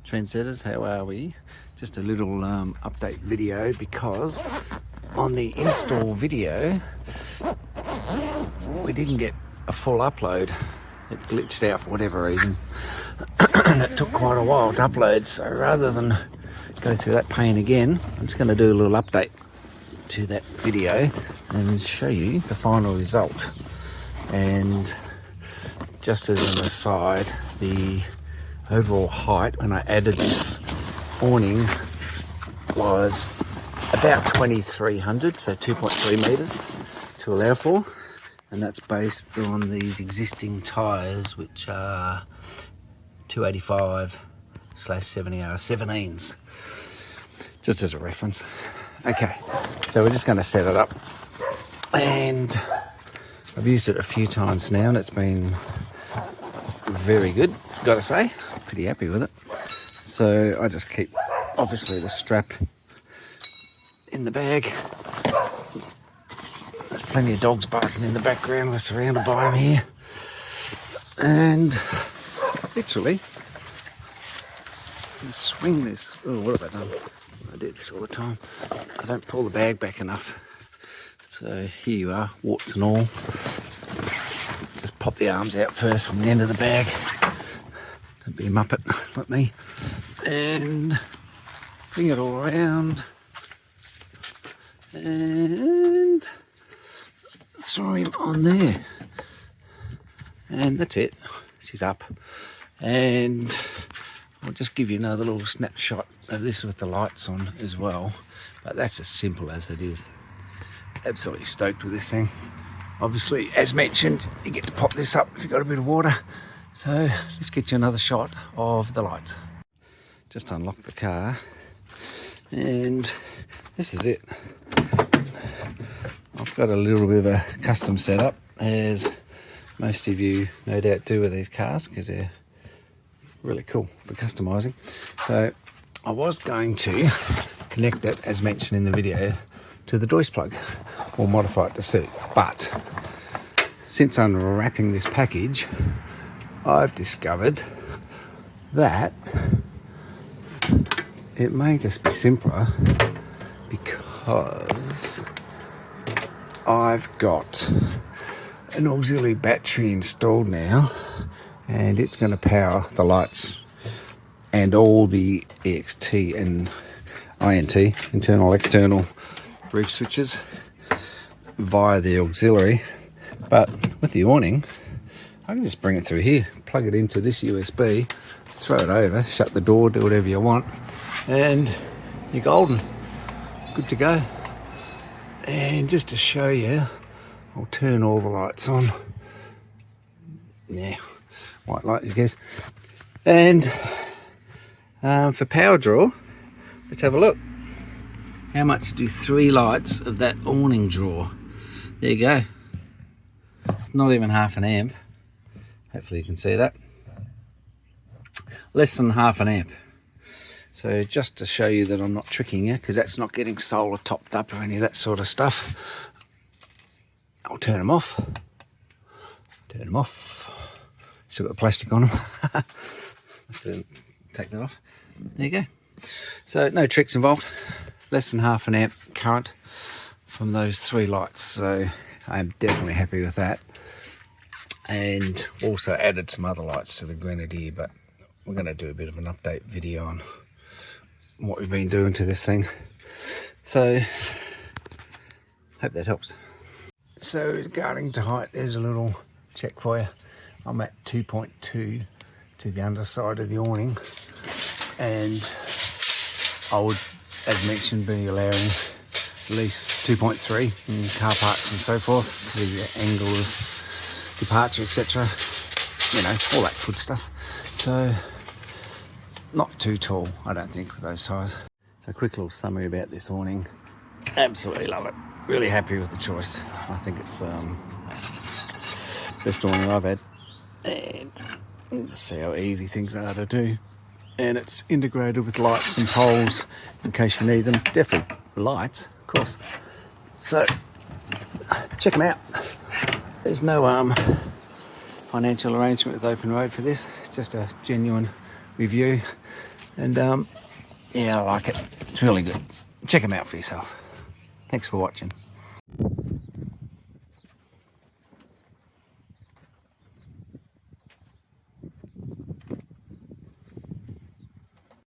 trendsetters, how are we? Just a little update video, because on the install video we didn't get a full upload. It glitched out for whatever reason and it took quite a while to upload, so rather than go through that pain again, I'm just going to do a little update to that video and show you the final result. And just as an aside, the overall height when I added this awning was about 2300, so 2.3 meters to allow for, and that's based on these existing tires, which are 285/70R17s, just as a reference. Okay, so we're just going to set it up, and I've used it a few times now and it's been very good, gotta say. Pretty happy with it. So I just keep, obviously, the strap in the bag. There's plenty of dogs barking in the background, we're surrounded by them here. And literally, swing this. Oh, what have I done? I do this all the time. I don't pull the bag back enough. So here you are, warts and all. Just pop the arms out first from the end of the bag. Don't be a muppet like me. And bring it all around. And throw him on there. And that's it. She's up. And I'll just give you another little snapshot of this with the lights on as well. But that's as simple as it is. Absolutely stoked with this thing. Obviously, as mentioned, you get to pop this up if you've got a bit of water. So let's get you another shot of the lights. Just unlock the car, and this is it. I've got a little bit of a custom setup, as most of you no doubt do with these cars, because they're really cool for customizing. So I was going to connect it, as mentioned in the video, to the joist plug, or modify it to suit. But since unwrapping this package, I've discovered that it may just be simpler, because I've got an auxiliary battery installed now, and it's going to power the lights and all the EXT and INT, internal, external roof switches, via the auxiliary. But with the awning, I can just bring it through here, plug it into this USB, throw it over, shut the door, do whatever you want, and you're golden, good to go. And just to show you, I'll turn all the lights on. Yeah, white light, I guess. And for power draw, let's have a look. How much do 3 lights of that awning draw? There you go. Not even half an amp. Hopefully you can see that. Less than half an amp. So just to show you that I'm not tricking you, because that's not getting solar topped up or any of that sort of stuff, I'll turn them off. Turn them off. Still got the plastic on them. Let's take that off. There you go. So no tricks involved. Less than half an amp current from those 3 lights. So I'm definitely happy with that. And also added some other lights to the Grenadier, but we're going to do a bit of an update video on what we've been doing to this thing. So hope that helps. So regarding to height, there's a little check for you. I'm at 2.2 to the underside of the awning, and I would, as mentioned, be allowing at least 2.3 in car parks and so forth, the angle of departure, etc. You know, all that good stuff. So not too tall, I don't think, with those tyres. So a quick little summary about this awning. Absolutely love it. Really happy with the choice. I think it's best awning I've had. And just see how easy things are to do. And it's integrated with lights and poles in case you need them. Definitely lights, of course. So check them out. There's no financial arrangement with Open Road for this. It's just a genuine review. And yeah, I like it. It's really good. Check them out for yourself. Thanks for watching.